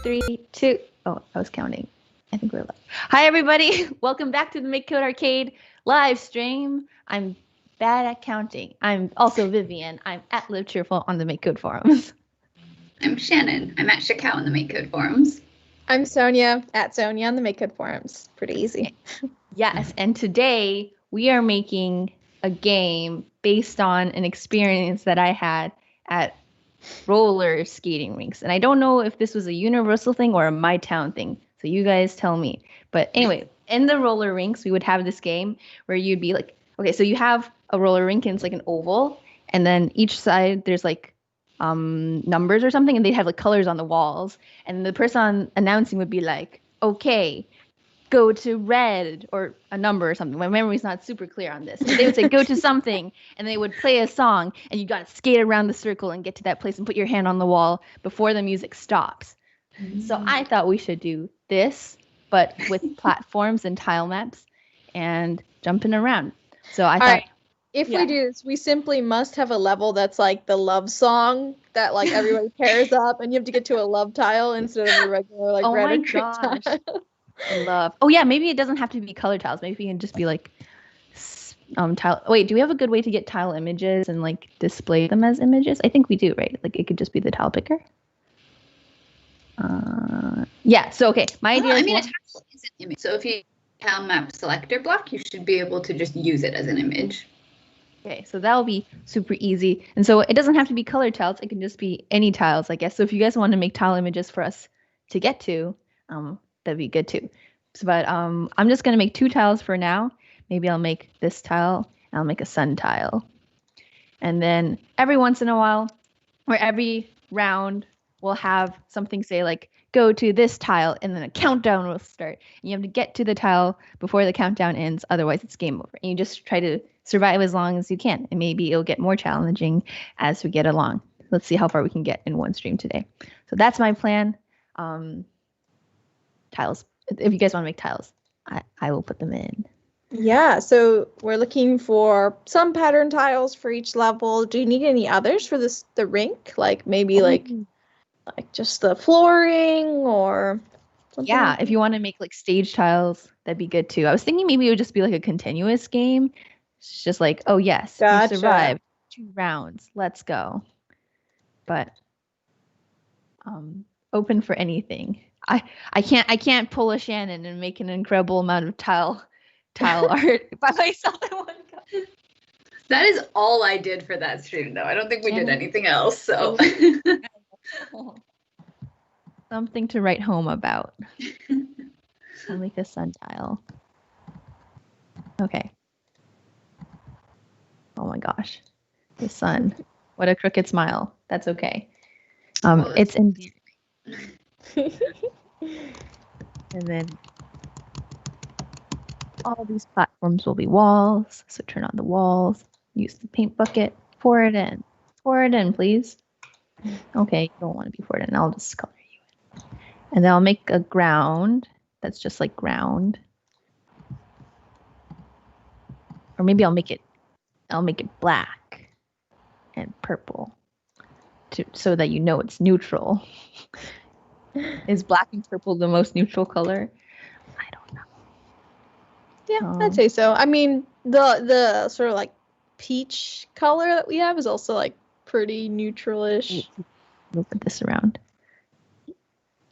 3, 2. Oh, I was counting. I think we're live. Hi, everybody. Welcome back to the MakeCode Arcade live stream. I'm bad at counting. I'm also Vivian. I'm at Live Cheerful on the MakeCode forums. I'm Shannon. I'm at Shakao on the MakeCode forums. I'm Sonia, at Sonia on the MakeCode forums. Pretty easy. Yes, and today we are making a game based on an experience that I had at roller skating rinks. And I don't know if this was a universal thing or a my town thing. So you guys tell me. But anyway, in the roller rinks, we would have this game where you'd be like, okay, so you have a roller rink and it's like an oval. And then each side there's like numbers or something. And they'd have like colors on the walls. And the person announcing would be like, okay, go to red or a number or something. My memory's not super clear on this. But they would say, go to something, and they would play a song, and you got to skate around the circle and get to that place and put your hand on the wall before the music stops. So I thought we should do this, but with platforms and tile maps and jumping around. So I thought, if we do this, we simply must have a level that's like the love song that like everybody pairs up, and you have to get to a love tile instead of a regular like red or green tile. Oh yeah, maybe it doesn't have to be color tiles. Maybe it can just be like tile. Wait, do we have a good way to get tile images and like display them as images? I think we do, right? Like it could just be the tile picker. Yeah. So okay, my idea. I mean, a tile is an image. So if you tile map selector block, you should be able to just use it as an image. Okay, so that'll be super easy. And so it doesn't have to be color tiles. It can just be any tiles, I guess. So if you guys want to make tile images for us to get to, that'd be good too. So, but I'm just gonna make 2 tiles for now. Maybe I'll make this tile and I'll make a sun tile. And then every once in a while, or every round, we'll have something say like, go to this tile, and then a countdown will start. And you have to get to the tile before the countdown ends, otherwise it's game over. And you just try to survive as long as you can. And maybe it'll get more challenging as we get along. Let's see how far we can get in one stream today. So that's my plan. Tiles. If you guys want to make tiles, I will put them in. Yeah, so we're looking for some pattern tiles for each level. Do you need any others for the rink? Like maybe like just the flooring or something? Yeah, like if you want to make like stage tiles, that'd be good too. I was thinking maybe it would just be like a continuous game. It's just like, oh yes, Gotcha. You survived 2 rounds. Let's go. But open for anything. I can't pull a Shannon and make an incredible amount of tile art by myself in one go. That is all I did for that stream, though. I don't think we did anything else. So something to write home about. I'll make a sun tile. Okay. Oh my gosh, the sun! What a crooked smile. That's okay. It's endearing. And then all these platforms will be walls. So turn on the walls. Use the paint bucket. Pour it in. Pour it in, please. Okay, you don't want to be poured in. I'll just color you in. And then I'll make a ground that's just like ground. Or maybe I'll make it black and purple so that you know it's neutral. Is black and purple the most neutral color? I don't know. Yeah, I'd say so. I mean, the sort of like peach color that we have is also like pretty neutral-ish. Move this around.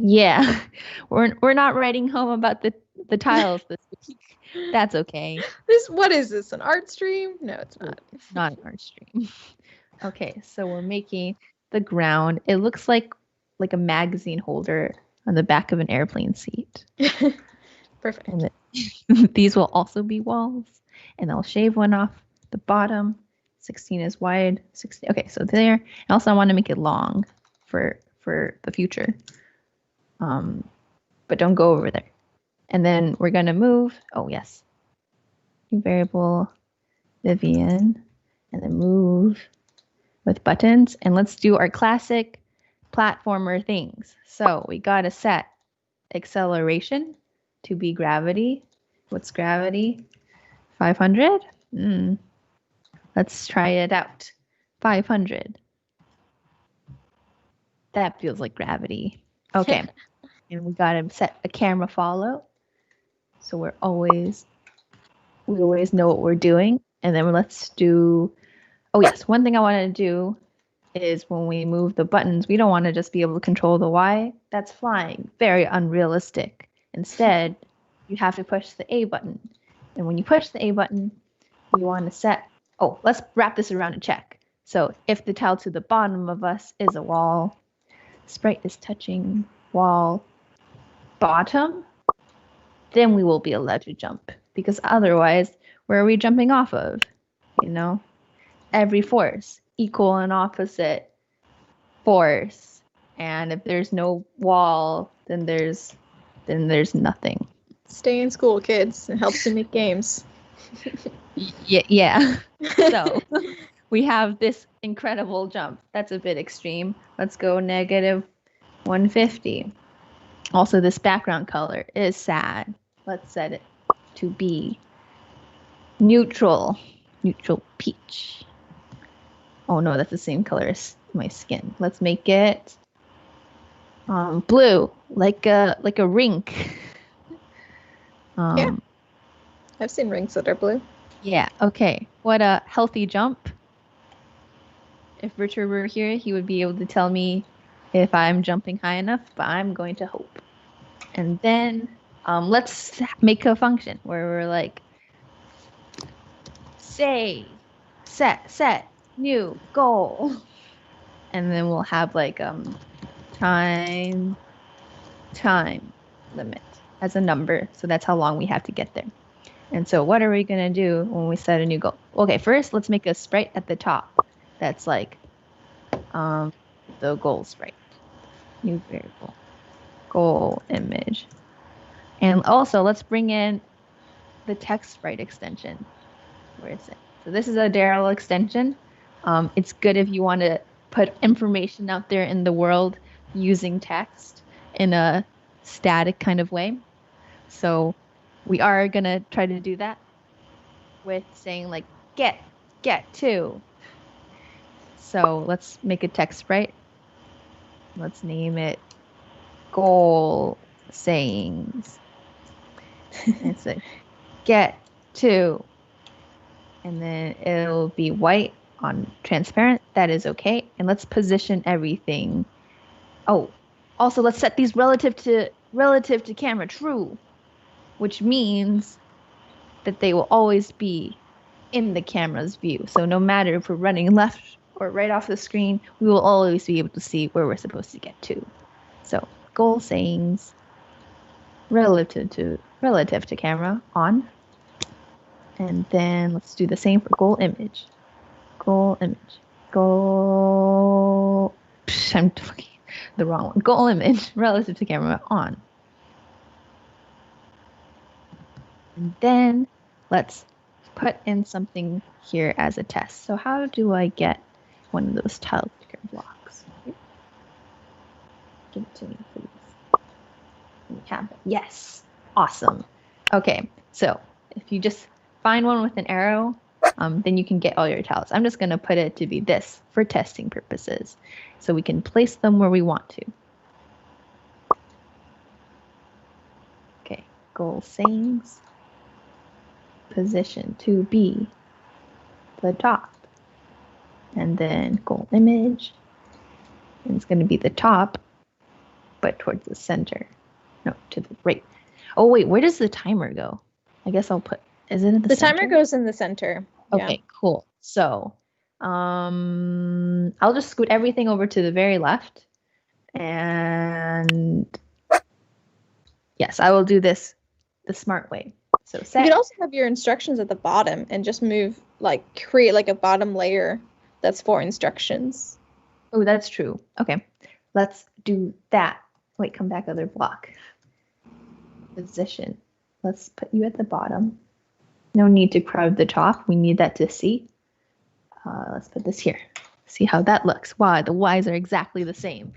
Yeah, we're not writing home about the tiles this week. That's okay. What is this? An art stream? No, it's not. It's not an art stream. Okay, so we're making the ground. It looks like a magazine holder on the back of an airplane seat. Perfect. And then, these will also be walls, and I'll shave one off the bottom. 16 is wide. 16. Okay, so there. And also, I want to make it long for the future. But don't go over there. And then we're gonna move. Oh yes. New variable, Vivian, and then move with buttons. And let's do our classic platformer things. So we gotta set acceleration to be gravity. What's gravity? 500? Let's try it out. 500. That feels like gravity. Okay. And we gotta set a camera follow. So we always know what we're doing. And then let's do, oh yes, one thing I want to do is when we move the buttons, we don't want to just be able to control the Y. That's flying. Very unrealistic. Instead, you have to push the A button. And when you push the A button, we want to set, oh, let's wrap this around a check. So if the tile to the bottom of us is a wall, sprite is touching wall bottom, then we will be allowed to jump. Because otherwise, where are we jumping off of? You know? Every force, equal and opposite force. And if there's no wall, then there's nothing. Stay in school, kids. It helps you make games. Yeah. So we have this incredible jump. That's a bit extreme. Let's go negative 150. Also, this background color is sad. Let's set it to be neutral peach. Oh no, that's the same color as my skin. Let's make it blue, like a rink. Yeah. I've seen rings that are blue. Yeah, okay. What a healthy jump. If Richard were here, he would be able to tell me if I'm jumping high enough, but I'm going to hope. And then let's make a function where we're like, say, set, new, goal. And then we'll have like time limit as a number. So that's how long we have to get there. And so what are we going to do when we set a new goal? Okay, first let's make a sprite at the top. That's like the goal sprite. New variable. Goal image. And also let's bring in the text sprite extension. Where is it? So this is a Daryl extension. It's good if you want to put information out there in the world using text in a static kind of way. So we are going to try to do that with saying like get to. So let's make a text sprite. Let's name it goal sayings. It's a get to. And then it'll be white on transparent. That is okay. And let's position everything. Oh, also let's set these relative to camera true, which means that they will always be in the camera's view. So no matter if we're running left or right off the screen, we will always be able to see where we're supposed to get to. So goal sayings relative to camera on. And then let's do the same for goal image. Goal image. Goal. I'm talking the wrong one. Goal image relative to camera on. And then let's put in something here as a test. So how do I get one of those tile sticker blocks? Give it to me, please. We have it. Yes. Awesome. Okay. So if you just find one with an arrow, then you can get all your tiles. I'm just going to put it to be this for testing purposes. So we can place them where we want to. Okay, goal sayings. Position to be the top. And then goal image. And it's going to be the top, but towards the center. No, to the right. Oh, wait, where does the timer go? I guess I'll put, is it in the center? The timer goes in the center. Okay, cool. So I'll just scoot everything over to the very left. And yes, I will do this the smart way. So set. You could also have your instructions at the bottom and just move, like create like a bottom layer that's for instructions. Oh, that's true. Okay, let's do that. Wait, come back other block. Position. Let's put you at the bottom. No need to crowd the top. We need that to see. Let's put this here. See how that looks. Wow, the Y's are exactly the same.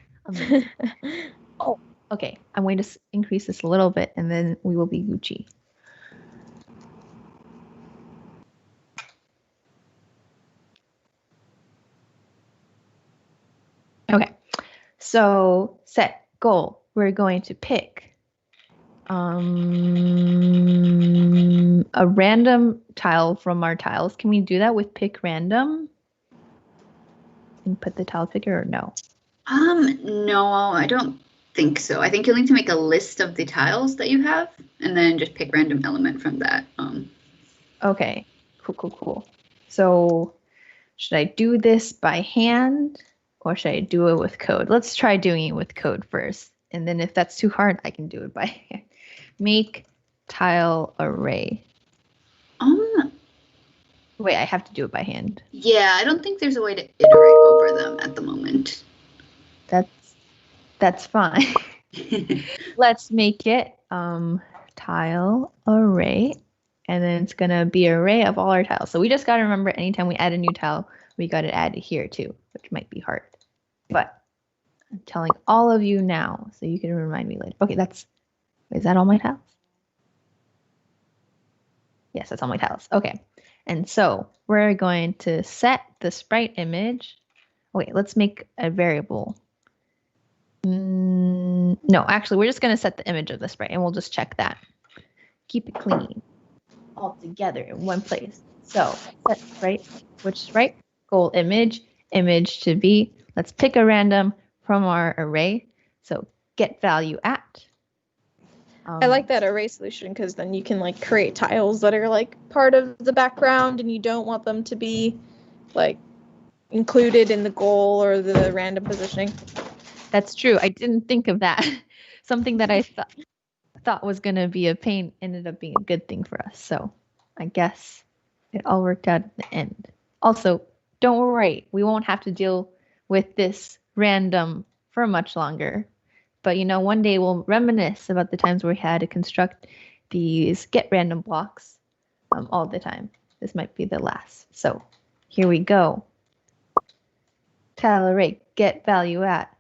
Oh, okay. I'm going to increase this a little bit and then we will be Gucci. Okay, so set goal we're going to pick a random tile from our tiles. Can we do that with pick random? And put the tile picker or no? No, I don't think so. I think you'll need to make a list of the tiles that you have and then just pick random element from that. Okay, cool. So should I do this by hand or should I do it with code? Let's try doing it with code first. And then if that's too hard, I can do it by hand. Make tile array. Wait, I have to do it by hand. Yeah, I don't think there's a way to iterate over them at the moment. That's fine. Let's make it tile array, and then it's gonna be array of all our tiles. So we just gotta remember anytime we add a new tile, we gotta add it here too, which might be hard. But I'm telling all of you now, so you can remind me later. Okay, is that all my tiles? Yes, that's all my tiles. Okay, and so we're going to set the sprite image. Wait, let's make a variable. No, actually, we're just going to set the image of the sprite, and we'll just check that. Keep it clean, all together in one place. So set sprite, which sprite? Goal image to be. Let's pick a random from our array. So get value at. I like that array solution because then you can like create tiles that are like part of the background and you don't want them to be like included in the goal or the random positioning. That's true. I didn't think of that. Something that I thought was going to be a pain ended up being a good thing for us. So I guess it all worked out at the end. Also, don't worry. We won't have to deal with this random for much longer. But, one day we'll reminisce about the times where we had to construct these get random blocks all the time. This might be the last. So here we go. Tile array, get value at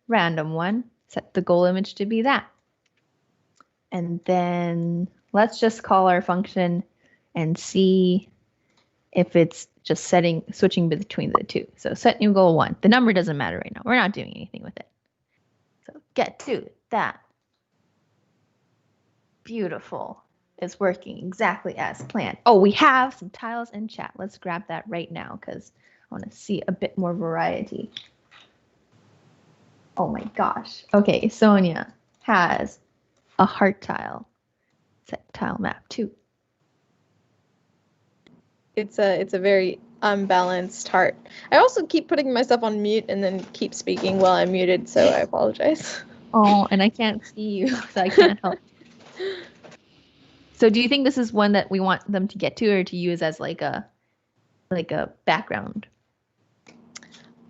random one. Set the goal image to be that. And then let's just call our function and see if it's just switching between the two. So set new goal 1. The number doesn't matter right now. We're not doing anything with it. So get to that. Beautiful. It's working exactly as planned. Oh, we have some tiles in chat. Let's grab that right now because I want to see a bit more variety. Oh my gosh. Okay, Sonia has a heart tile. Set tile map 2. It's a very unbalanced heart. I also keep putting myself on mute and then keep speaking while I'm muted, so I apologize. Oh, and I can't see you, so I can't help. So do you think this is one that we want them to get to or to use as like a background?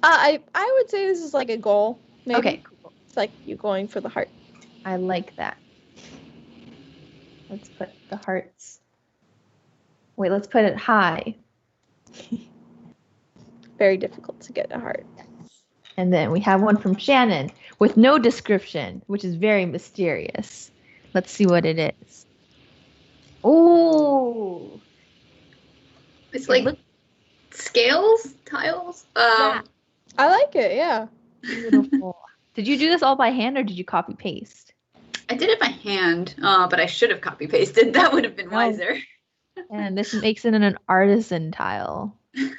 I would say this is like a goal. Maybe. Okay, cool. It's like you going for the heart. I like that. Let's put the hearts. Wait, let's put it high. Very difficult to get a heart. And then we have one from Shannon with no description, which is very mysterious. Let's see what it is. Oh, It's like scales, tiles. Yeah. I like it, yeah. Beautiful. Did you do this all by hand or did you copy paste? I did it by hand, but I should have copy pasted. That would have been wiser. And this makes it an artisan tile.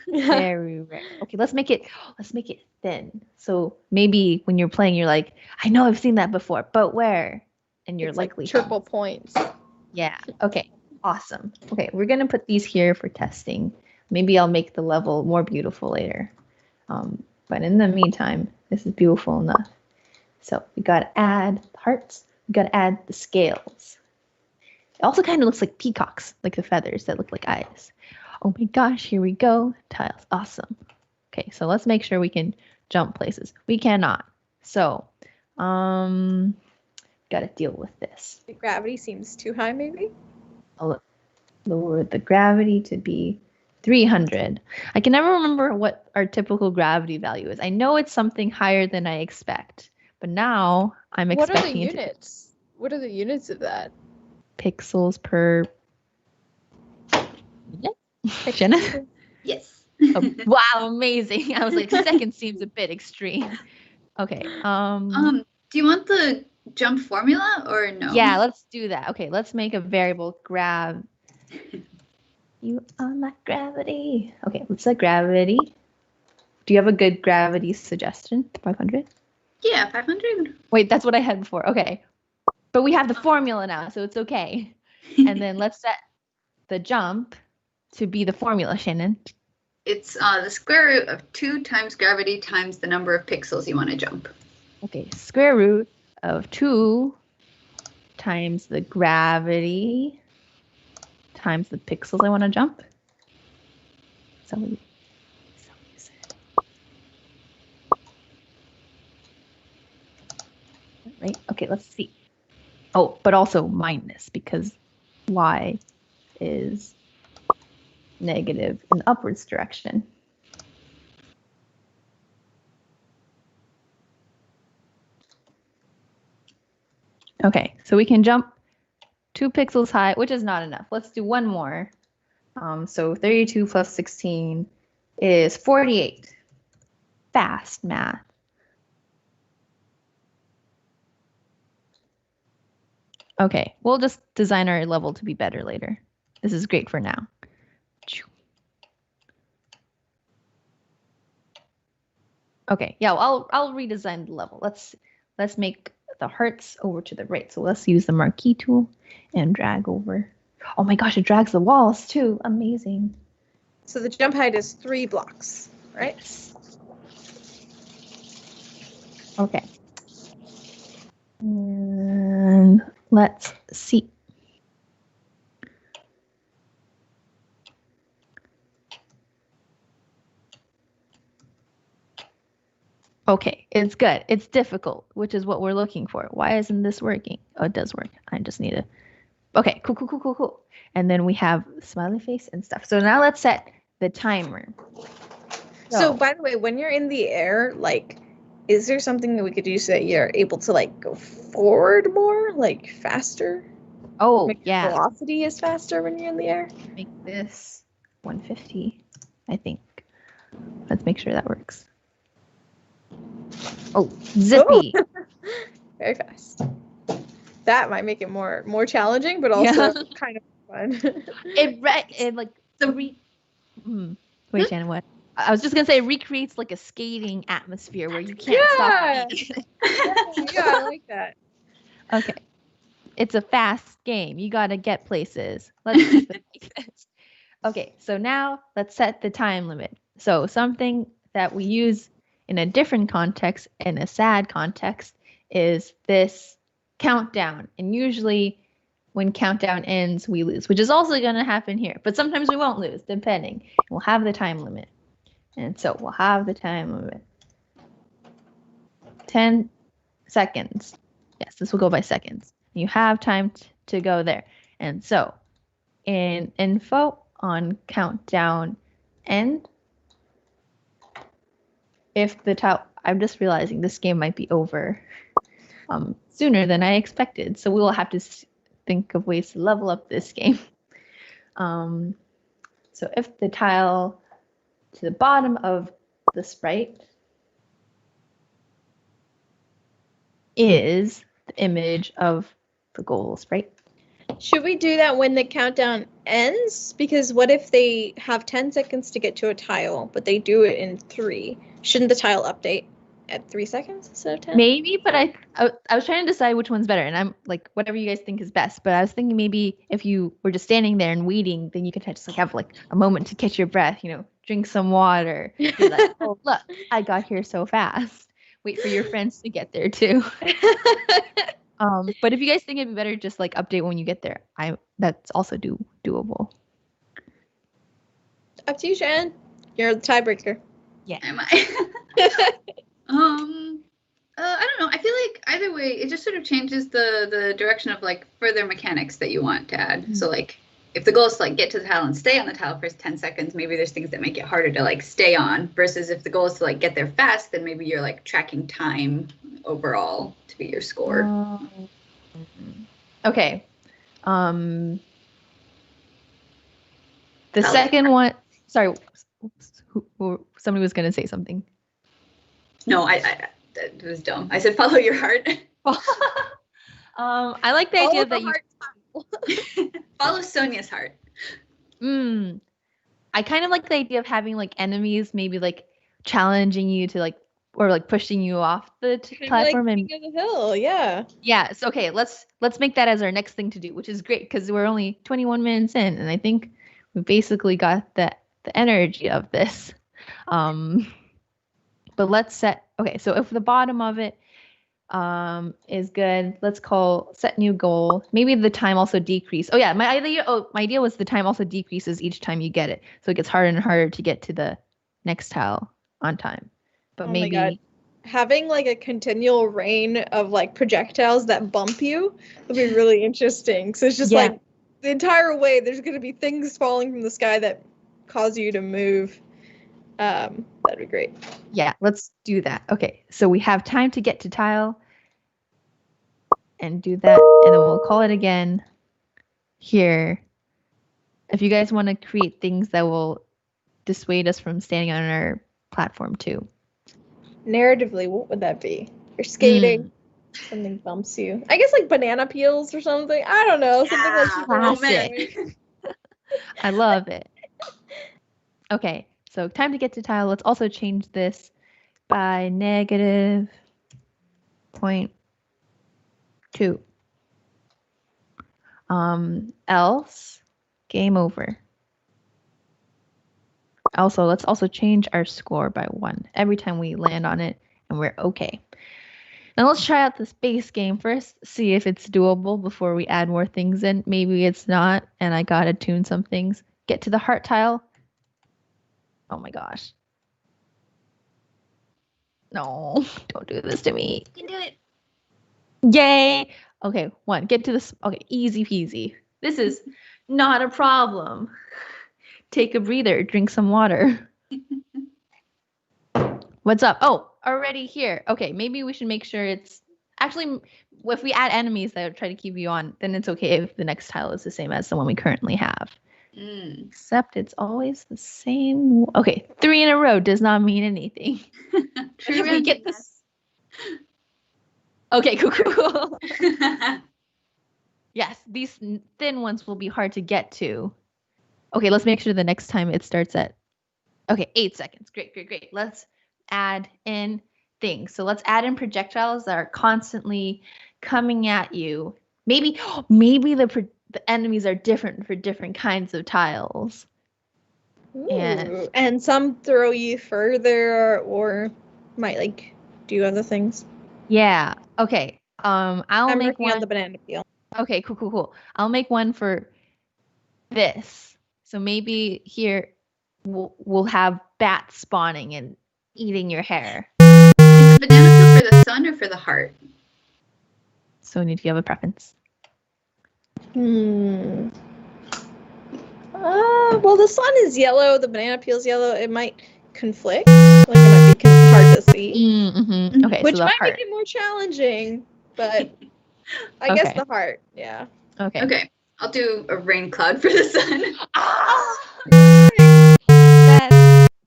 Very rare. Okay, let's make it thin. So maybe when you're playing, you're like, I know I've seen that before, but where? And you're It's likely like triple points. Yeah. Okay. Awesome. Okay, we're gonna put these here for testing. Maybe I'll make the level more beautiful later. But in the meantime, this is beautiful enough. So we gotta add the hearts. We gotta add the scales. It also kind of looks like peacocks, like the feathers that look like eyes. Oh my gosh, here we go. Tiles, awesome. Okay, so let's make sure we can jump places. We cannot. So, gotta deal with this. The gravity seems too high, maybe? I'll lower the gravity to be 300. I can never remember what our typical gravity value is. I know it's something higher than I expect, but now I'm expecting What are the units? What are the units of that? Pixels per minute. Shannon? Yes. Oh, wow, amazing. I was like, second seems a bit extreme. Okay. Do you want the jump formula or no? Yeah, let's do that. Okay, let's make a variable grav. You are my gravity. Okay, let's set gravity. Do you have a good gravity suggestion? 500? Yeah, 500. Wait, that's what I had before. Okay. But we have the formula now, so it's okay. And then let's set the jump to be the formula, Shannon. It's the square root of 2 times gravity times the number of pixels you want to jump. Okay, square root of 2 times the gravity times the pixels I want to jump. So right? Okay, let's see. Oh, but also minus because y is negative in the upwards direction. Okay, so we can jump 2 pixels high, which is not enough. Let's do one more. So 32 plus 16 is 48. Fast math. Okay, we'll just design our level to be better later. This is great for now. Okay, yeah, well, I'll redesign the level. Let's make the hearts over to the right. So let's use the marquee tool and drag over. Oh my gosh, it drags the walls too. Amazing. So the jump height is 3 blocks, right? Yes. Okay. And let's see. Okay, it's good. It's difficult, which is what we're looking for. Why isn't this working? Oh, it does work. I just need to. Okay, cool. And then we have smiley face and stuff. So now let's set the timer. So by the way, when you're in the air, like, is there something that we could do so that you're able to like go forward more, like faster? Oh, Make yeah. Velocity is faster when you're in the air. Make this 150, I think. Let's make sure that works. Oh, zippy. Oh. Very fast. That might make it more challenging, but also kind of fun. it like wait, Shannon, what? I was just gonna say it recreates like a skating atmosphere where you can't stop. Yeah, I like that. Okay, it's a fast game. You gotta get places. Let's keep it like this. Okay, so now let's set the time limit. So something that we use in a different context, in a sad context, is this countdown. And usually when countdown ends, we lose, which is also going to happen here. But sometimes we won't lose, depending. We'll have the time limit. And so we'll have the time limit. 10 seconds. Yes, this will go by seconds. You have time to go there. And so in info on countdown end, if the tile, I'm just realizing this game might be over sooner than I expected. So we will have to think of ways to level up this game. So if the tile to the bottom of the sprite is the image of the goal sprite. Should we do that when the countdown ends? Because what if they have 10 seconds to get to a tile, but they do it in 3? Shouldn't the tile update at 3 seconds instead of 10? Maybe, but I was trying to decide which one's better, and I'm like, whatever you guys think is best. But I was thinking maybe if you were just standing there and waiting, then you could just like have like a moment to catch your breath, drink some water. Be like, oh look, I got here so fast. Wait for your friends to get there too. But if you guys think it'd be better, just like update when you get there. That's also doable. Up to you, Shannon. You're the tiebreaker. Yeah. Am I? I don't know. I feel like either way, it just sort of changes the direction of like further mechanics that you want to add. Mm-hmm. So like, if the goal is to like get to the tile and stay on the tile for 10 seconds, maybe there's things that make it harder to like stay on. Versus if the goal is to like get there fast, then maybe you're like tracking time overall to be your score. Okay. The second one. Sorry. Somebody was gonna say something. No, it was dumb. I said follow your heart. I like the idea that you follow Sonia's heart. I kind of like the idea of having like enemies maybe like challenging you to like or like pushing you off the platform like and King of the Hill, yeah. yes, okay, let's make that as our next thing to do, which is great because we're only 21 minutes in and I think we basically got the energy of this. But let's set okay, so if the bottom of it is good, let's set new goal. Maybe the time also decrease. Oh yeah, my idea was the time also decreases each time you get it, so it gets harder and harder to get to the next tile on time. But oh maybe my God. Having like a continual rain of like projectiles that bump you would be really interesting. So it's just like the entire way there's going to be things falling from the sky that cause you to move. That'd be great. Yeah, let's do that. Okay, so we have time to get to tile and do that, and then we'll call it again here. If you guys want to create things that will dissuade us from standing on our platform too. Narratively, what would that be? You're skating, something bumps you. I guess like banana peels or something. I don't know. Yeah, something like classic. I love it. Okay, so time to get to tile. Let's also change this by -0.2. Else, game over. Also, let's also change our score by 1 every time we land on it, and we're okay. Now let's try out this base game first, see if it's doable before we add more things in. Maybe it's not, and I gotta tune some things. Get to the heart tile. Oh my gosh. No, don't do this to me. You can do it. Yay! Okay, 1. Get to this. Okay, easy peasy. This is not a problem. Take a breather, drink some water. What's up? Oh, already here. Okay, maybe we should make sure it's actually if we add enemies that try to keep you on, then it's okay if the next tile is the same as the one we currently have. Except it's always the same. Okay, 3 in a row does not mean anything. If we get this. Okay, cool. Yes, these thin ones will be hard to get to. Okay, let's make sure the next time it starts at, 8 seconds. Great. Let's add in things. So let's add in projectiles that are constantly coming at you. Maybe the enemies are different for different kinds of tiles. And some throw you further or might like do other things. Yeah. Okay. I'll make one on the banana peel. Okay, cool. I'll make one for this. So maybe here we'll have bats spawning and eating your hair. Is the banana peel for the sun or for the heart? Sonia, do you have a preference? Well, the sun is yellow. The banana peel is yellow. It might conflict. Like it might be hard to see. Okay, which so might make it more challenging. But I guess the heart. Yeah. Okay. I'll do a rain cloud for the sun.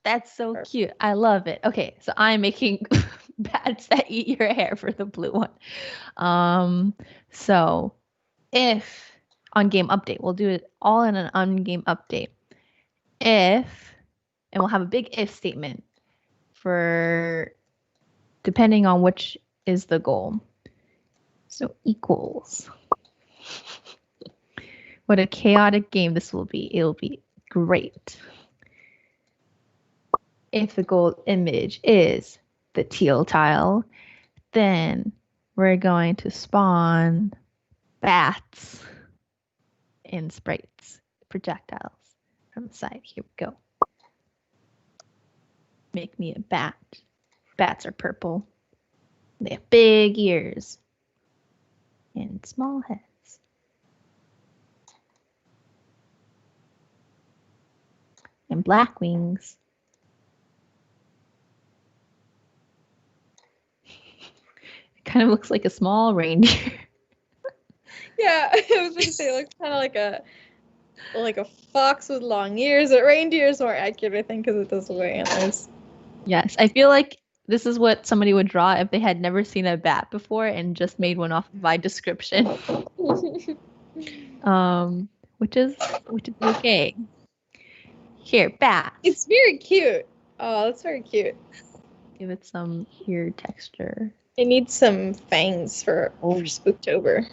That's so cute. I love it. Okay, so I'm making bats that eat your hair for the blue one. So if on game update, we'll do it all in an on game update. And we'll have a big if statement for depending on which is the goal. So equals. What a chaotic game this will be. It'll be great. If the goal image is the teal tile, then we're going to spawn bats in sprites, projectiles from the side. Here we go. Make me a bat. Bats are purple. They have big ears and small heads. And black wings. It kind of looks like a small reindeer. Yeah, I was going to say it looks kind of like a fox with long ears. A reindeer is more accurate, I think, because it does wear antlers. Yes, I feel like this is what somebody would draw if they had never seen a bat before and just made one off of my description. Which is okay. Here, bat. It's very cute. Oh, that's very cute. Give it some ear texture. It needs some fangs for Spooktober.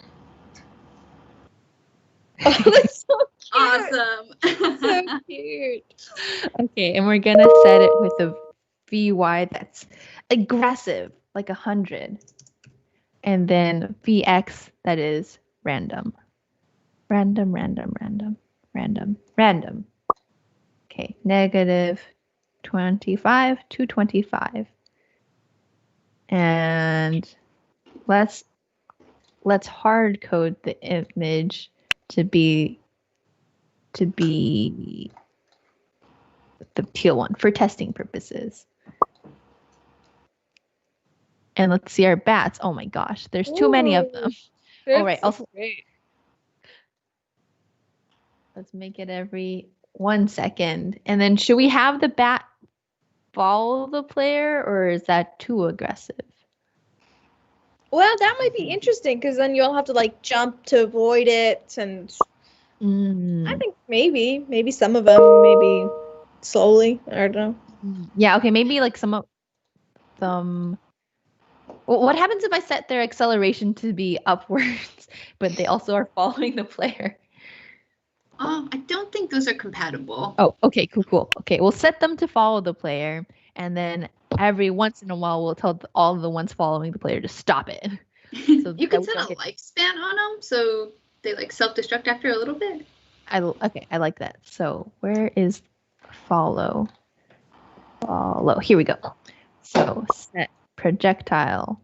Oh, that's so cute. Awesome. So cute. Okay, and we're gonna set it with a VY that's aggressive, like 100. And then VX that is random. Random. Okay, negative 25 to 25. And let's hard code the image to be the teal one for testing purposes. And let's see our bats. Oh my gosh, there's too many of them. All right, also great. Let's make it every 1 second. And then should we have the bat follow the player, or is that too aggressive? Well, that might be interesting because then you'll have to like jump to avoid it, and I think maybe some of them, maybe slowly. I don't know. Yeah, okay, maybe like some of them. Well, what happens if I set their acceleration to be upwards, but they also are following the player? I don't think those are compatible. Oh, okay, cool. Okay, we'll set them to follow the player, and then every once in a while we'll tell all the ones following the player to stop it. So you can set a lifespan on them, so they like self-destruct after a little bit. Okay, I like that. So where is follow? Follow. Here we go. So set projectile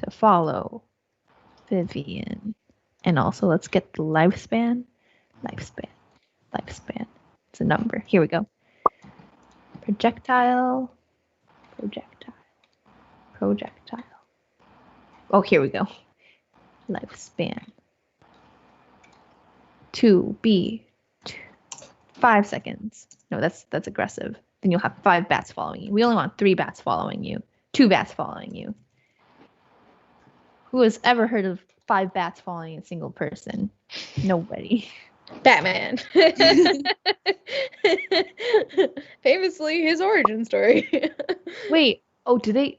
to follow Vivian, and also let's get the lifespan. Lifespan. It's a number. Here we go. Projectile. Oh, here we go. Lifespan. 5 seconds. No, that's aggressive. Then you'll have 5 bats following you. We only want 3 bats following you. 2 bats following you. Who has ever heard of 5 bats following a single person? Nobody. Batman. Famously, his origin story. Wait. Oh, did they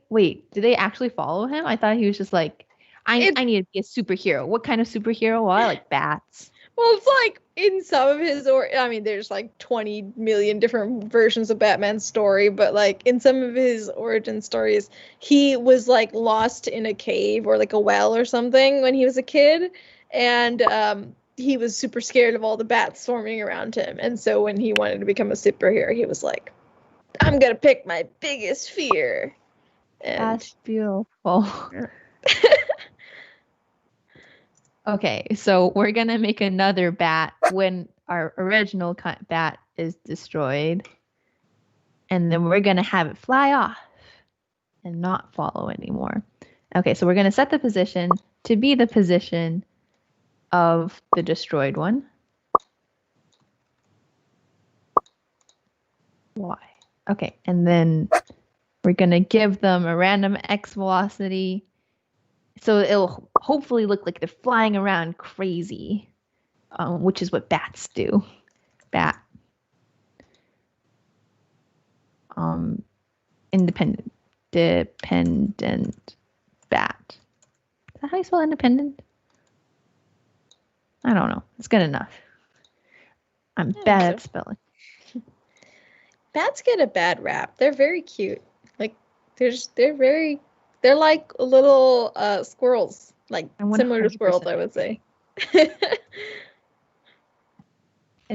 actually follow him? I thought he was just like, I need to be a superhero. What kind of superhero? Well, I like bats. Well, it's like in some of his there's like 20 million different versions of Batman's story, but like in some of his origin stories, he was like lost in a cave or like a well or something when he was a kid, and he was super scared of all the bats swarming around him. And so when he wanted to become a superhero, he was like, I'm going to pick my biggest fear. And that's beautiful. Okay, so we're going to make another bat when our original bat is destroyed. And then we're going to have it fly off and not follow anymore. Okay, so we're going to set the position to be the position of the destroyed one. Y. Okay, and then we're going to give them a random x velocity. So it'll hopefully look like they're flying around crazy, which is what bats do. Bat. Dependent bat. Is that how you spell independent? I don't know. It's good enough. I'm bad at spelling. Bats get a bad rap. They're very cute. Like they're like little squirrels, like similar to squirrels, I would say. It's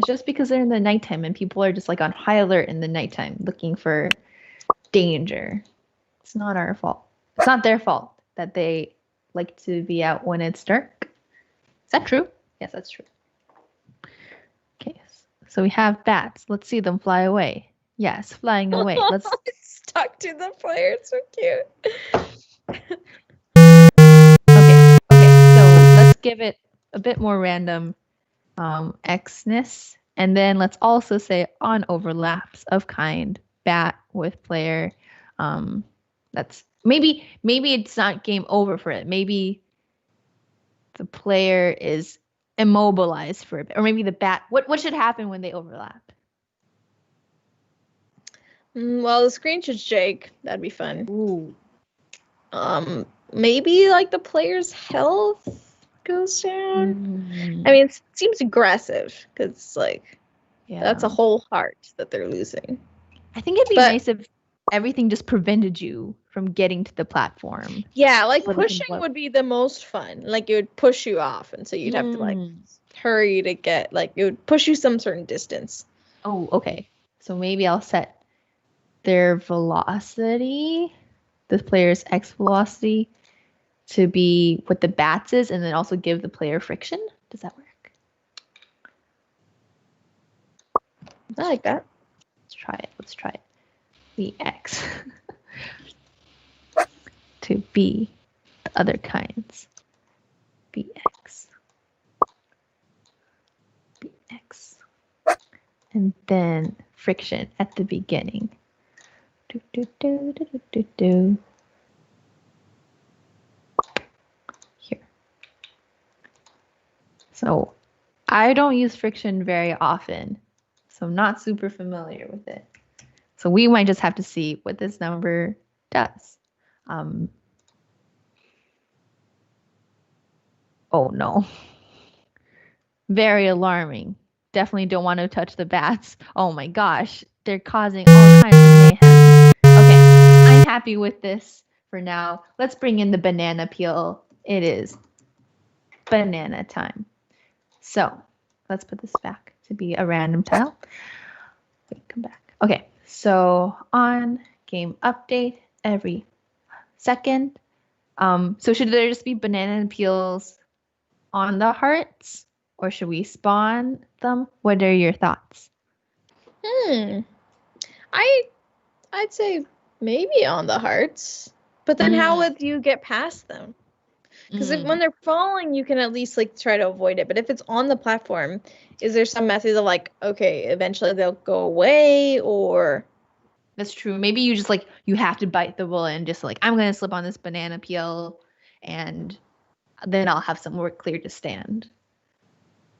just because they're in the nighttime and people are just like on high alert in the nighttime looking for danger. It's not our fault. It's not their fault that they like to be out when it's dark. Is that true? Yes, that's true. Okay, so we have bats. Let's see them fly away. Yes, flying away. Let's stuck to the player. It's so cute. Okay, so let's give it a bit more random xness, and then let's also say on overlaps of kind bat with player That's maybe it's not game over for it. Maybe the player is immobilized for a bit, or maybe the bat. What should happen when they overlap? Well, the screen should shake. That'd be fun. Ooh. Maybe like the player's health goes down. I mean, it seems aggressive because like that's a whole heart that they're losing. I think it'd be nice if everything just prevented you from getting to the platform. Yeah, like pushing would be the most fun. Like it would push you off, and so you'd have to like hurry to get like it would push you some certain distance. Oh, okay. So maybe I'll set their velocity, the player's X velocity, to be what the bats is, and then also give the player friction. Does that work? I like that. Let's try it. The X to be the other kinds. BX. BX. And then friction at the beginning. Do, do, do, do, do, do, do. Here. So I don't use friction very often, so I'm not super familiar with it. So we might just have to see what this number does. Oh no. Very alarming. Definitely don't want to touch the bats. Oh my gosh. They're causing all kinds of mayhem. Okay, I'm happy with this for now. Let's bring in the banana peel. It is banana time. So let's put this back to be a random tile. Wait, come back. Okay, so on game update every second. So should there just be banana peels on the hearts, or should we spawn them? What are your thoughts? I'd say maybe on the hearts, but then how would you get past them? Because when they're falling, you can at least like try to avoid it. But if it's on the platform, is there some method of like, okay, eventually they'll go away, or? That's true. Maybe you just like you have to bite the bullet and just like I'm gonna slip on this banana peel, and then I'll have somewhere clear to stand.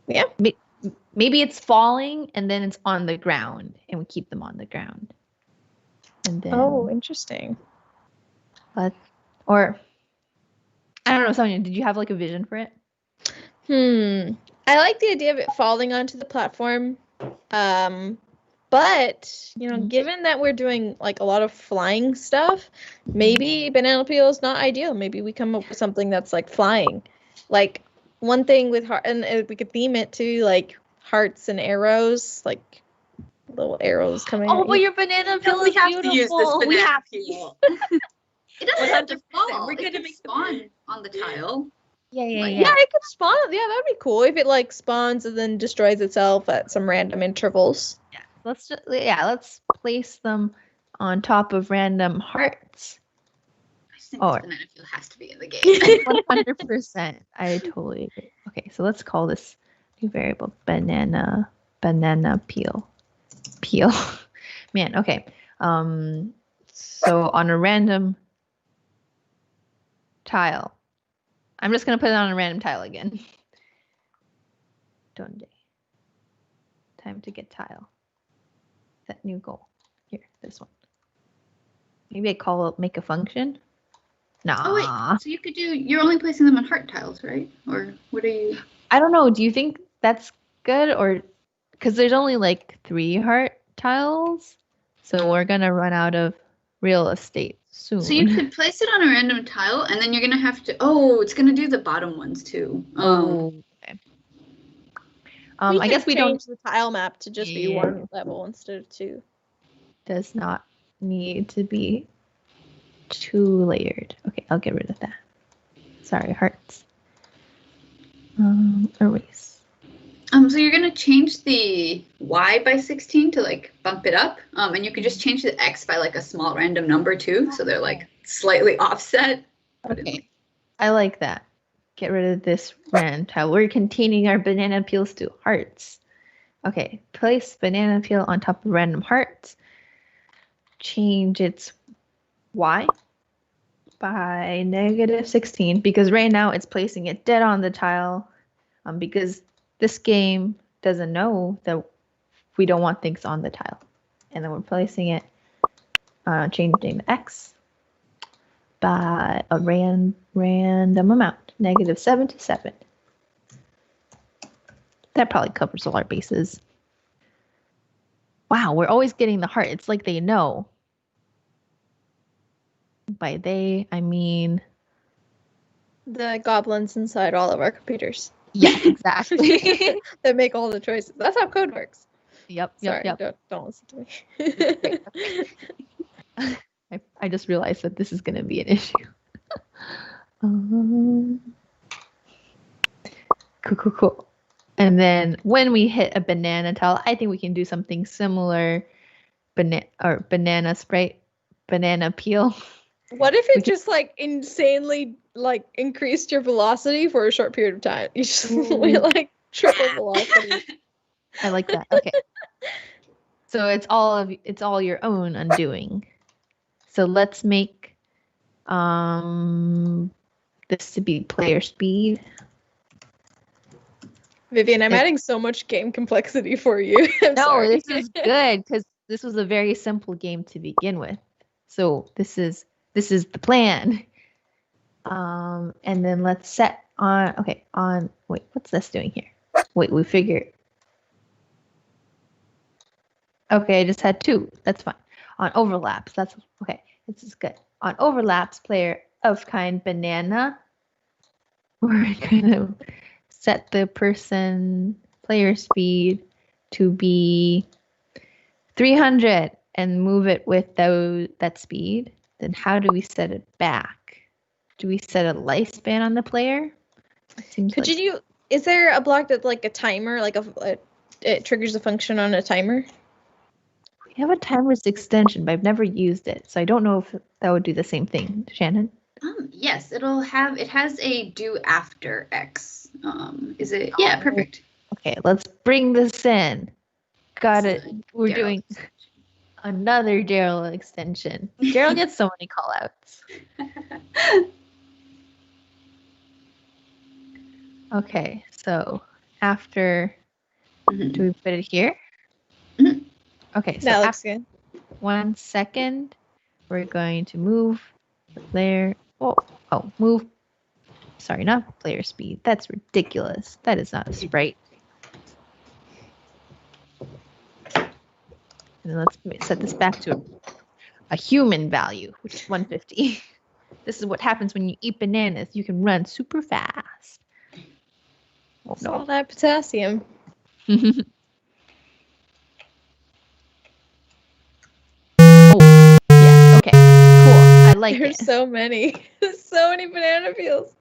Yeah. Maybe it's falling and then it's on the ground, and we keep them on the ground. And then interesting. Or I don't know, Sonia, did you have like a vision for it? I like the idea of it falling onto the platform. But, you know, given that we're doing like a lot of flying stuff, maybe banana peel is not ideal. Maybe we come up with something that's like flying. Like one thing with heart, and we could theme it to like hearts and arrows, like little arrows coming. Oh, but your banana peel is beautiful. To use this banana we have peel. It doesn't have to fall. We're gonna make spawn on the tile. Yeah, it could spawn. Yeah, that'd be cool if it like spawns and then destroys itself at some random intervals. Yeah, let's place them on top of random hearts. I think this banana peel has to be in the game. 100%. I totally agree. Okay, so let's call this new variable banana peel. Man, okay. So on a random tile. I'm just going to put it on a random tile again. Donde. Time to get tile. Set new goal. Here, this one. Maybe I call it make a function. Nah. Oh wait, so you could you're only placing them on heart tiles, right? Or what are you? I don't know. Do you think that's good, or because there's only like 3 heart tiles, so we're going to run out of real estate soon. So you could place it on a random tile, and then you're gonna have to. Oh, it's gonna do the bottom ones too. Okay. I guess we don't change the tile map to just be 1 level instead of 2. Does not need to be 2 layered. Okay, I'll get rid of that. Sorry, hearts. Erase. So you're gonna change the Y by 16 to like bump it up, and you can just change the X by like a small random number too, so they're like slightly offset. Okay, I like that. Get rid of this random tile. We're containing our banana peels to hearts. Okay, place banana peel on top of random hearts. Change its Y by -16 because right now it's placing it dead on the tile because this game doesn't know that we don't want things on the tile. And then we're placing it, changing the X by a random amount, -7 to 7. That probably covers all our bases. Wow, we're always getting the heart. It's like they know. By they, I mean the goblins inside all of our computers. Yeah, exactly. That make all the choices. That's how code works. Yep. Sorry, don't listen to me. I just realized that this is going to be an issue. Cool. And then when we hit a banana tile, I think we can do something similar. Banana sprite, banana peel. What if it just like insanely like increased your velocity for a short period of time? You just went like triple velocity. I like that. Okay. So it's all your own undoing. So let's make this to be player speed. Vivian, I'm adding so much game complexity for you. No, this is good because this was a very simple game to begin with. So this is the plan. And then let's set on, wait, what's this doing here? Wait, we figured. Okay, I just had 2. That's fine. On overlaps, that's okay. This is good. On overlaps, player of kind banana, we're gonna set the person player speed to be 300 and move it with that speed. Then how do we set it back? Do we set a lifespan on the player? Is there a block that's like a timer, like it triggers a function on a timer? We have a timer's extension, but I've never used it, so I don't know if that would do the same thing. Shannon? Yes, it has a do after X. Is it? Yeah, perfect. Okay, let's bring this in. Got it. We're doing another Daryl extension. Daryl gets so many call outs. Okay, so after, do we put it here? Mm-hmm. Okay, so that looks good. 1 second, we're going to move the player. Move. Sorry, not player speed. That's ridiculous. That is not a sprite. And then let's set this back to a human value, which is 150. This is what happens when you eat bananas. You can run super fast. Oh, no. All that potassium. Yeah. Okay. Cool. I like There's it. so many. So many banana peels.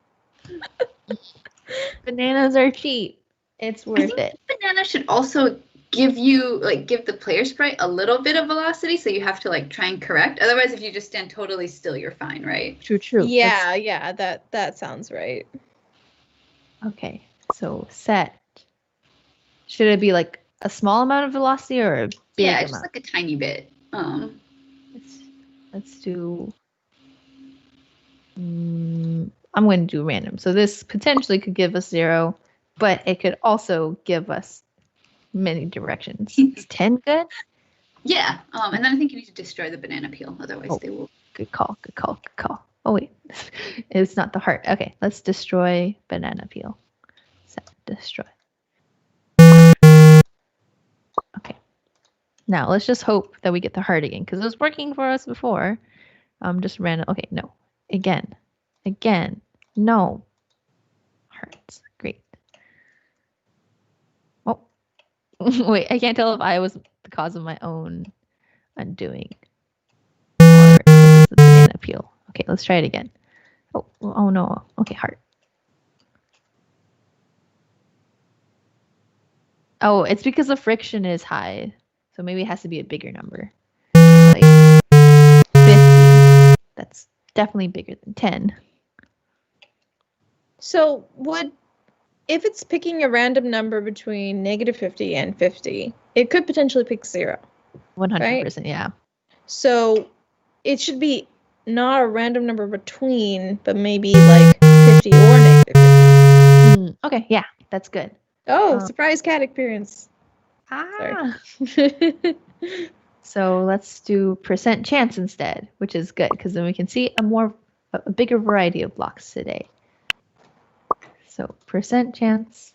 Bananas are cheap. It's worth it. Banana should also give the player sprite a little bit of velocity, so you have to like try and correct. Otherwise, if you just stand totally still, you're fine, right? True. Yeah, that sounds right. Okay. So set. Should it be like a small amount of velocity or a big amount? Just like a tiny bit. Let's do. I'm going to do random. So this potentially could give us 0, but it could also give us many directions. Is 10 good? Yeah. And then I think you need to destroy the banana peel. Otherwise, they will. Good call. Oh wait, it's not the heart. Okay, let's destroy banana peel. Set destroy. Okay. Now let's just hope that we get the heart again because it was working for us before. Just random. Okay, no. Again. No. Hearts. Great. Oh. Wait, I can't tell if I was the cause of my own undoing. Or if it's the banana peel. Okay, let's try it again. Oh no. Okay, heart. Oh, it's because the friction is high. So maybe it has to be a bigger number. Like 50. That's definitely bigger than 10. So if it's picking a random number between -50 and 50, it could potentially pick 0. 100%, right? yeah. So it should be not a random number between, but maybe like 50 or negative 50. Okay, yeah, that's good. Oh, surprise cat appearance. Ah. Sorry. So let's do percent chance instead, which is good because then we can see a bigger variety of blocks today. So percent chance,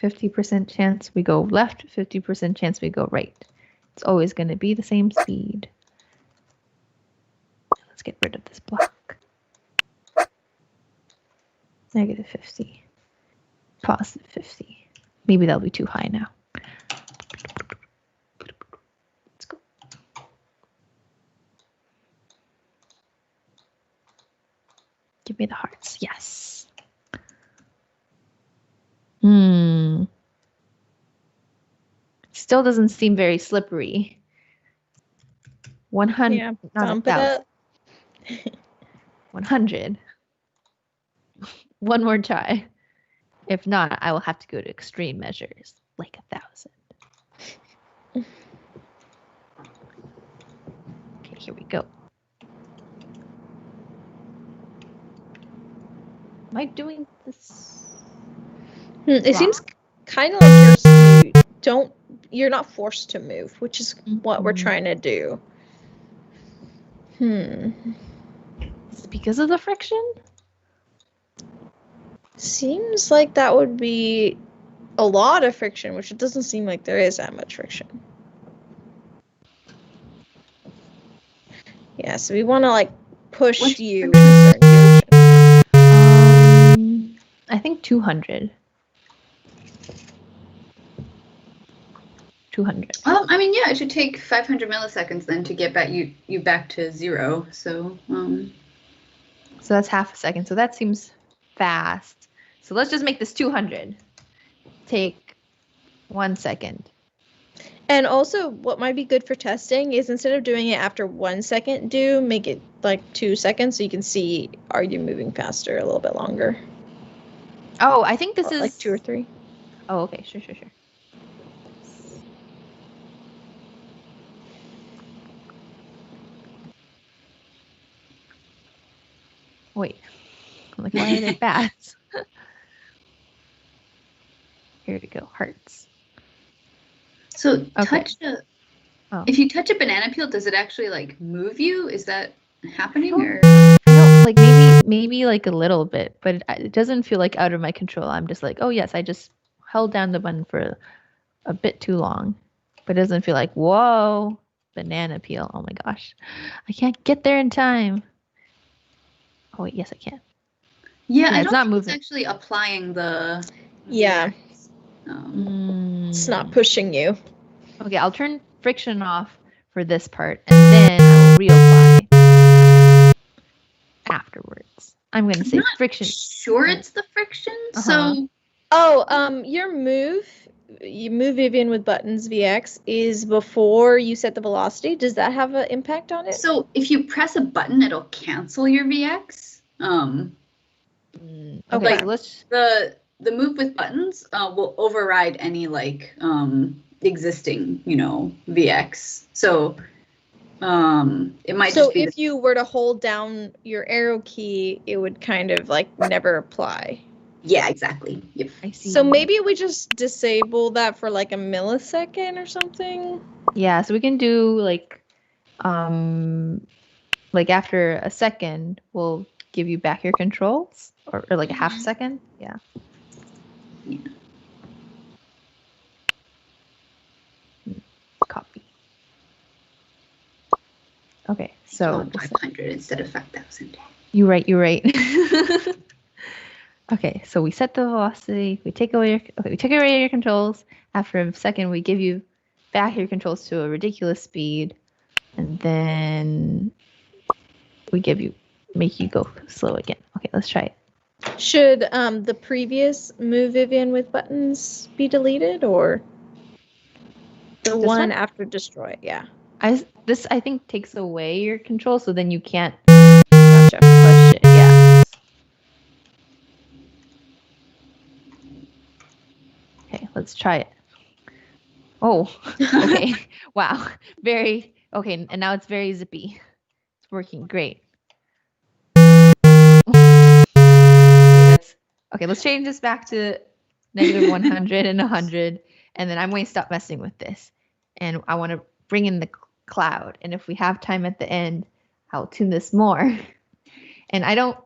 50% chance we go left, 50% chance we go right. It's always going to be the same speed. Let's get rid of this block. Negative 50, positive 50. Maybe that'll be too high now. Let's go. Give me the hearts. Yes. Still doesn't seem very slippery. 100. Yeah, not bump it 1,000. up. 100. One more try. If not, I will have to go to extreme measures, like 1,000. Okay, here we go. Am I doing this? It seems kind of like you're not forced to move, which is what we're trying to do. Is it because of the friction? Seems like that would be a lot of friction, which it doesn't seem like there is that much friction. Yeah, so we want to like push you in a certain direction. I think 200. 200. I mean, yeah, it should take 500 milliseconds then to get back you back to 0. So, So that's half a second. So that seems fast. So let's just make this 200. Take 1 second. And also, what might be good for testing is instead of doing it after 1 second, make it like 2 seconds so you can see, are you moving faster a little bit longer? Oh, I think this is like 2 or 3. Oh, okay, sure. Wait, I'm like, why are they bats? Here we go, hearts. So Okay. If you touch a banana peel, does it actually like move you? Is that happening or? No, like maybe like a little bit, but it doesn't feel like out of my control. I'm just like, oh yes, I just held down the button for a bit too long, but it doesn't feel like, whoa, banana peel. Oh my gosh, I can't get there in time. Oh wait, yes I can. Yeah, I it's don't not think moving. It's actually applying the. Yeah. It's not pushing you. Okay, I'll turn friction off for this part, and then I will reapply afterwards. I'm going to say friction. Sure, it's the friction. So. Your you move Vivian with buttons VX is before you set the velocity. Does that have an impact on it? So if you press a button, it'll cancel your VX. Okay, like so let's. The move with buttons will override any like existing, VX. So it might just be. So if you were to hold down your arrow key, it would kind of like never apply. Yeah, exactly. Yep. I see. So maybe we just disable that for like a millisecond or something. Yeah, so we can do like after a second, we'll give you back your controls, or like a half second. Yeah. Copy. Okay, so 500 instead of 5,000. You're right. Okay, so we set the velocity. We take away your controls. After a second, we give you back your controls to a ridiculous speed, and then we make you go slow again. Okay, let's try it. Should the previous move Vivian with buttons be deleted, or the one after destroy? Yeah. This I think takes away your control, so then you can't push it. Yeah. Okay, let's try it. Oh, okay. Wow. Okay, and now it's very zippy. It's working great. Okay, let's change this back to negative 100 and 100, and then I'm going to stop messing with this. And I want to bring in the cloud. And if we have time at the end, I'll tune this more. And I don't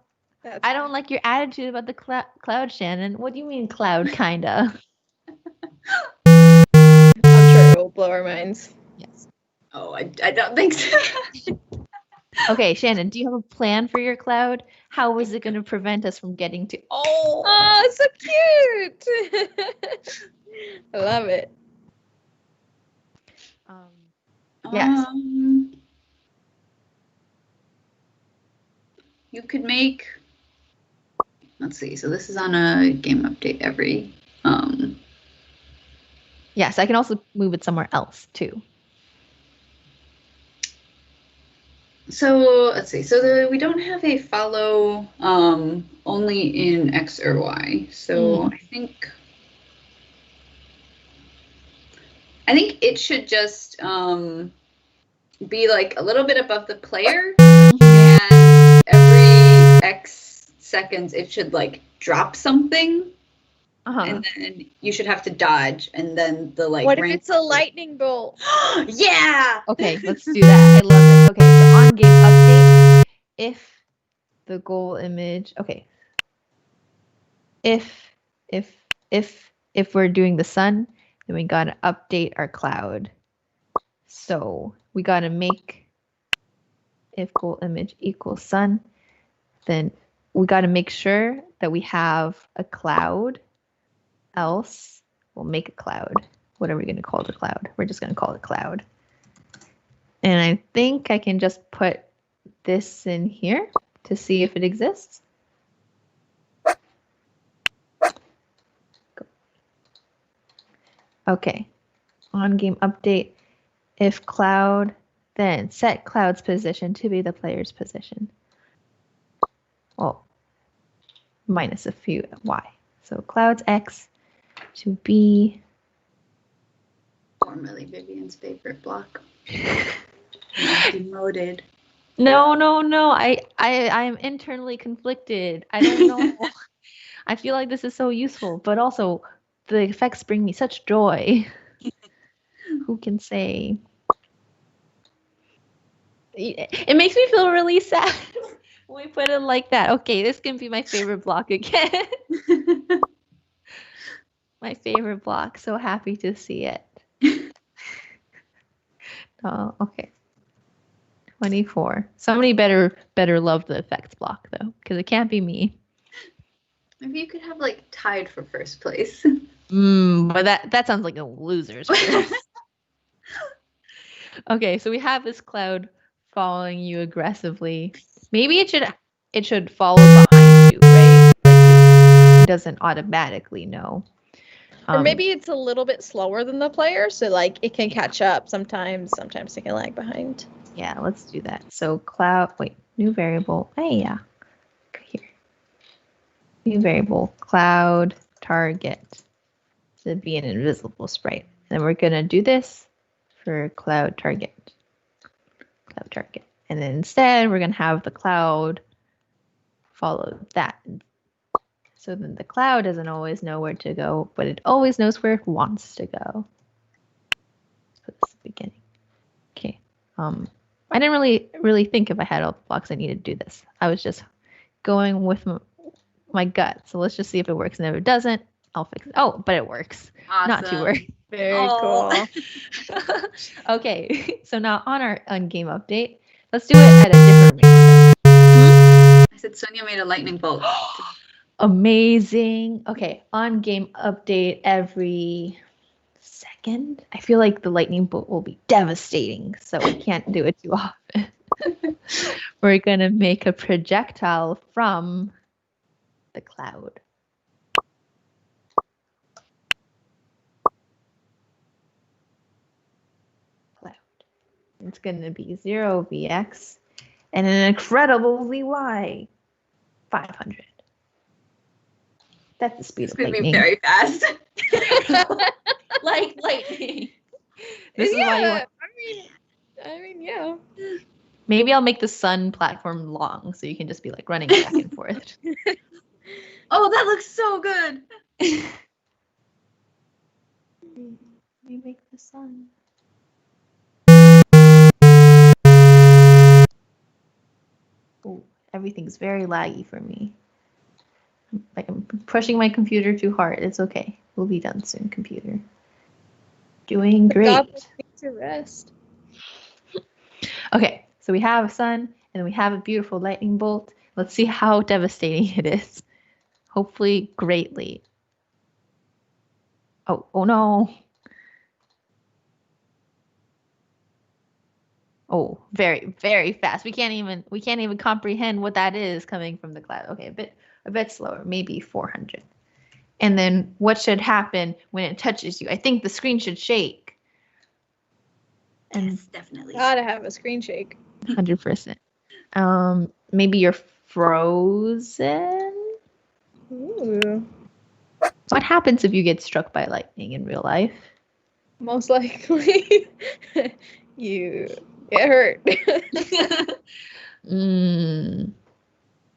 like your attitude about the cloud, Shannon. What do you mean cloud, kinda? I'm sure it will blow our minds. Yes. Oh, I don't think so. Okay, Shannon, do you have a plan for your cloud? How is it going to prevent us from getting to... Oh, so cute! I love it. Yes. You could make... Let's see. So this is on a game update every... Yes, I can also move it somewhere else, too. So let's see. So we don't have a follow only in X or Y. So I think it should just be like a little bit above the player, and every X seconds it should like drop something, and then you should have to dodge, and then the like. What if it's a lightning bolt? Yeah. Okay, let's do that. I love it. Okay, so on game update, if the goal image. Okay. If we're doing the sun, then we gotta update our cloud. So we gotta make if goal image equals sun, then we gotta make sure that we have a cloud. Else we'll make a cloud. What are we gonna call the cloud? We're just gonna call it cloud. And I think I can just put this in here to see if it exists. Okay, on game update, if cloud, then set cloud's position to be the player's position. Well, minus a few y. So cloud's X to be. Formerly Vivian's favorite block. Demoted. No. I'm internally conflicted. I don't know. I feel like this is so useful, but also the effects bring me such joy. Who can say? It makes me feel really sad when we put it like that. Okay, this can be my favorite block again. My favorite block. So happy to see it. Oh, okay. 24. Somebody better love the effects block though, because it can't be me. Maybe you could have like tied for first place. But that sounds like a loser's first. Okay, so we have this cloud following you aggressively. Maybe it should follow behind you, right? Like it doesn't automatically know. Or maybe it's a little bit slower than the player, so like it can catch up sometimes. Sometimes it can lag behind. Yeah, let's do that. So cloud, new variable. Hey, yeah. Here. New variable, cloud target to be an invisible sprite. And we're going to do this for cloud target. Cloud target. And then instead, we're going to have the cloud follow that. So then the cloud doesn't always know where to go, but it always knows where it wants to go. So this is the beginning. Okay. I didn't really think if I had all the blocks I needed to do this. I was just going with my gut. So let's just see if it works. And if it doesn't, I'll fix it. Oh, but it works. Awesome. Not too worried. Very cool. Okay, so now on game update, let's do it at a different rate. I said Sonia made a lightning bolt. Amazing. Okay, on game update every second. I feel like the lightning bolt will be devastating, so we can't do it too often. We're going to make a projectile from the cloud. It's going to be 0 Vx and an incredible Vy. 500. That's the speed of lightning. It's going to be very fast. Like lightning. This is why you want... I mean, I mean, yeah. Maybe I'll make the sun platform long so you can just be like running back and forth. Oh, that looks so good. We make the sun. Oh, everything's very laggy for me. Like I'm pushing my computer too hard. It's okay. We'll be done soon, computer. Doing great. God, to rest. Okay, so we have a sun and we have a beautiful lightning bolt. Let's see how devastating it is. Hopefully greatly. Oh no. Oh, very, very fast. We can't even comprehend what that is coming from the cloud. Okay, a bit slower, maybe 400. And then what should happen when it touches you? I think the screen should shake. And Yes, definitely. Gotta have a screen shake. 100%. Maybe you're frozen. Ooh. What happens if you get struck by lightning in real life? Most likely, you get hurt. Mm,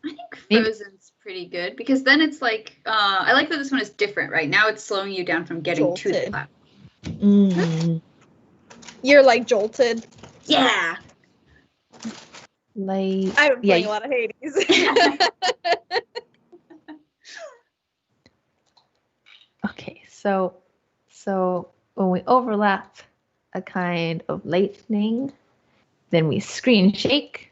I think Maybe- Frozen's pretty good because then it's like I like that this one is different. Right now, it's slowing you down from getting to the Jolted. platform. You're like jolted. Yeah. like I've been playing yeah, a lot of Hades. okay, so when we overlap a kind of lightning, then we screen shake.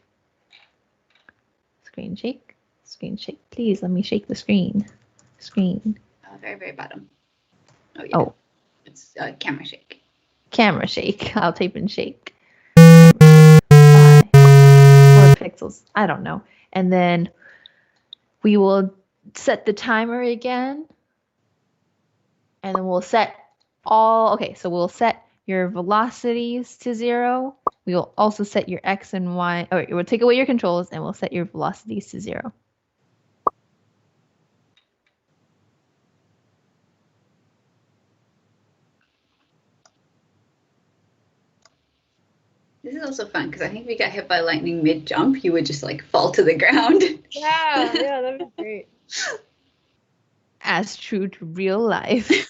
Screen shake. Screen shake. Please let me shake the screen. Screen. Very, very bottom. Oh, yeah. Oh, It's camera shake. camera shake. I'll type in shake. 4 pixels. I don't know. And then we will set the timer again. And then we'll set so we'll set your velocities to 0. We will also set your X and Y, or we'll take away your controls and we'll set your velocities to 0. This is also fun because I think if you got hit by lightning mid jump, you would just like fall to the ground. yeah, that'd be great. As true to real life.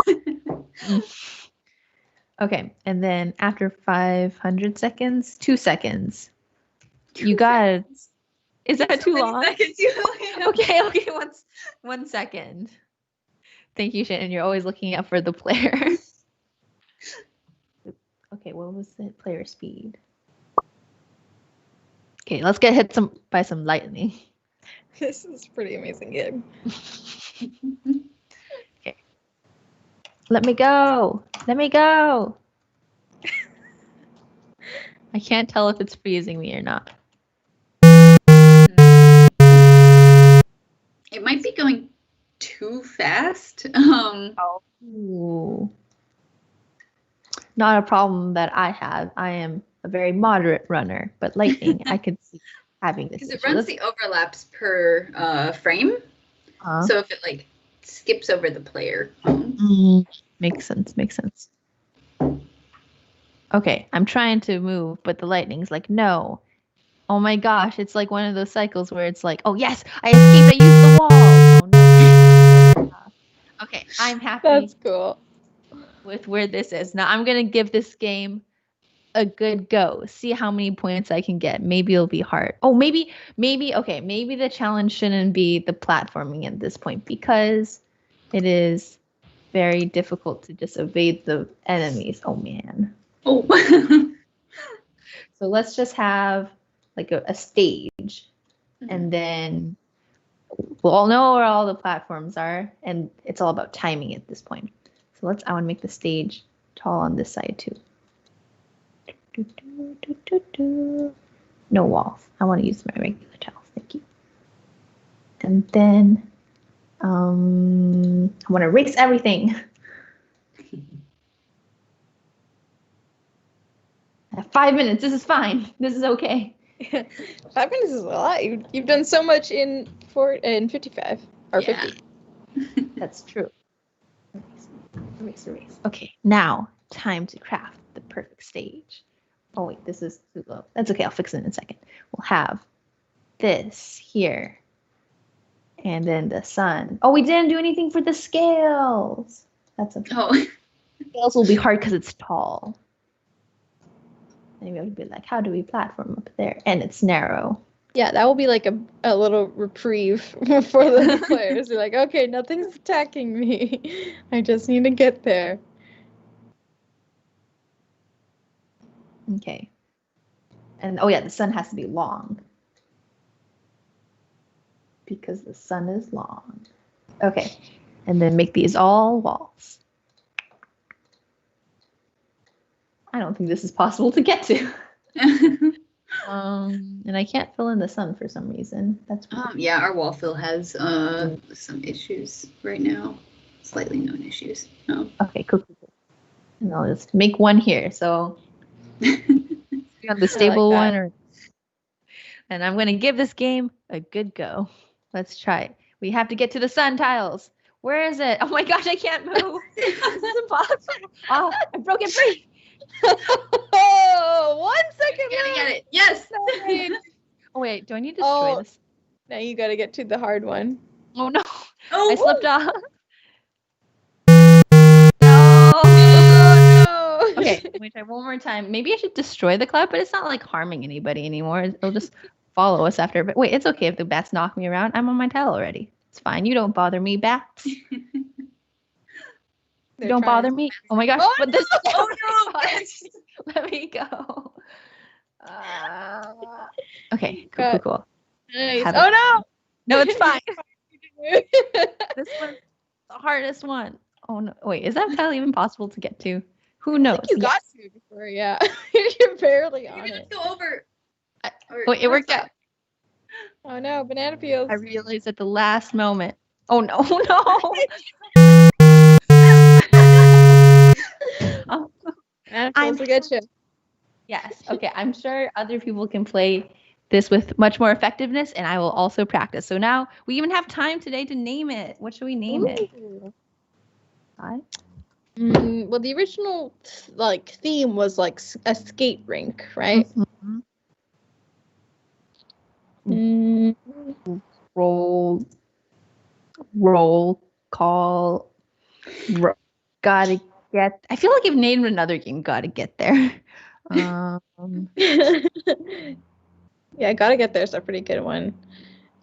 Okay, and then after 500 seconds, 2 seconds. You got it. Is that too long? Okay, 1 second. Thank you, Shannon. You're always looking out for the player. Okay, what was the player speed? Okay, let's get hit by some lightning. This is a pretty amazing game. Okay. Let me go. Let me go. I can't tell if it's freezing me or not. It might be going too fast. Ooh. Not a problem that I have. I am a very moderate runner, but lightning, I could see having this. Because it runs the overlaps per frame. So if it like skips over the player. Makes sense. Makes sense. Okay, I'm trying to move, but the lightning's like, no. Oh my gosh, it's like one of those cycles where it's like, oh yes, I escaped, I used the wall. Oh no. Okay, I'm happy. That's cool. With where this is. Now I'm gonna give this game a good go. See how many points I can get. Maybe it'll be hard. Oh, maybe the challenge shouldn't be the platforming at this point because it is very difficult to just evade the enemies. Oh man. Oh. So let's just have like a stage, and then we'll all know where all the platforms are, and it's all about timing at this point. So I want to make the stage tall on this side too. No walls. I want to use my regular tiles. Thank you. And then I want to erase everything. I have 5 minutes. This is fine. This is okay. 5 minutes is a lot. You've done so much in 55 or 50. That's true. Erase. Okay, now time to craft the perfect stage. Oh wait, this is too low. That's okay. I'll fix it in a second. We'll have this here. And then the sun. Oh, we didn't do anything for the scales. That's okay. Oh, Scales will be hard because it's tall. And we'll be like, how do we platform up there? And it's narrow. Yeah, that will be like a little reprieve for the players. They're like, okay, nothing's attacking me. I just need to get there. Okay. And oh yeah, the sun has to be long. Because the sun is long. Okay. And then make these all walls. I don't think this is possible to get to. And I can't fill in the sun for some reason. That's yeah, our wall fill has some issues right now. Slightly known issues. Oh. Okay, cool. And I'll just make one here. So on the stable like one, and I'm gonna give this game a good go. Let's try it. We have to get to the sun tiles. Where is it? Oh my gosh, I can't move. This is impossible. Oh, I broke it free. Oh, 1 second. Gotta get it. Yes. Oh wait, do I need to destroy this? Now you gotta get to the hard one. Oh no. Oh, I slipped off. Oh, no. Okay, let me try one more time. Maybe I should destroy the cloud, but it's not like harming anybody anymore. It'll just follow us after. But wait, it's okay if the bats knock me around. I'm on my tile already. It's fine. You don't bother me, bats. You don't bother me. Oh my gosh! Oh, but this. Oh no! Let me go. Okay, cool. Nice. Have Oh no! No, it's fine. This one's the hardest one. Oh no! Wait, is that tile even possible to get to? Who knows? I think you got to before, yeah. You're barely on Maybe it. let's go over. Wait, it worked out. Oh no, banana peels. I realized at the last moment. Oh no! No! Oh, Banana peels will get you. yes. Okay. I'm sure other people can play this with much more effectiveness, and I will also practice. So now we even have time today to name it. What should we name it? Hi? Well, the original theme was like a skate rink, right? Mm-hmm. Roll call. Gotta get. I feel like if named another game, gotta get there. Yeah, gotta get there's a pretty good one.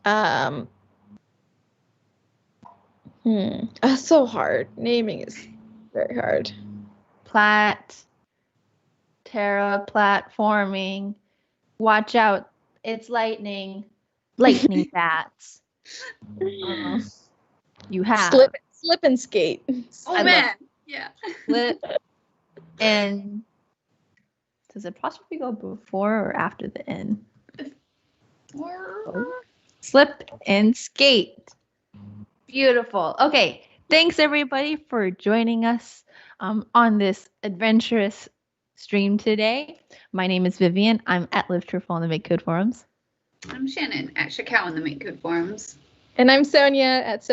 That's so hard. Naming is very hard. Terra platforming. Watch out! It's lightning bats. You have slip and skate. Oh man, yeah. Slip and does it possibly go before or after the N? Slip and skate. Beautiful. Okay, thanks everybody for joining us on this adventurous stream today. My name is Vivian. I'm at Live Truthful on the MakeCode forums. I'm Shannon at Shakao on the MakeCode forums. And I'm Sonia at